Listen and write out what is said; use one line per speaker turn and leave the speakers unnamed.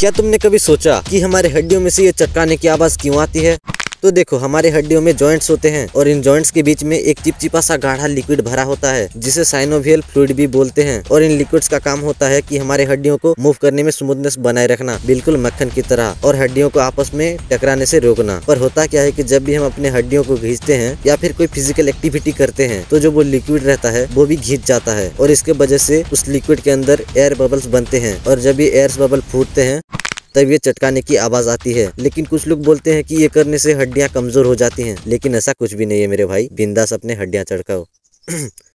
क्या तुमने कभी सोचा कि हमारे हड्डियों में से ये चटकाने की आवाज क्यों आती है? तो देखो, हमारे हड्डियों में जॉइंट्स होते हैं और इन जॉइंट्स के बीच में एक चिपचिपा सा गाढ़ा लिक्विड भरा होता है जिसे साइनोवियल फ्लूइड भी बोलते हैं। और इन लिक्विड्स का काम होता है कि हमारे हड्डियों को मूव करने में स्मूथनेस बनाए रखना, बिल्कुल मक्खन की तरह, और हड्डियों को आपस में टकराने से रोकना। पर होता क्या है कि जब भी हम अपने हड्डियों को घिसते हैं या फिर कोई फिजिकल एक्टिविटी करते हैं तो जो वो लिक्विड रहता है वो भी घिंच जाता है और इसके वजह से उस लिक्विड के अंदर एयर बबल्स बनते हैं और जब ये एयर बबल फूटते हैं तब ये चटकाने की आवाज आती है। लेकिन कुछ लोग बोलते हैं कि ये करने से हड्डियां कमजोर हो जाती हैं, लेकिन ऐसा कुछ भी नहीं है मेरे भाई। बिंदास अपने हड्डियां चटकाओ।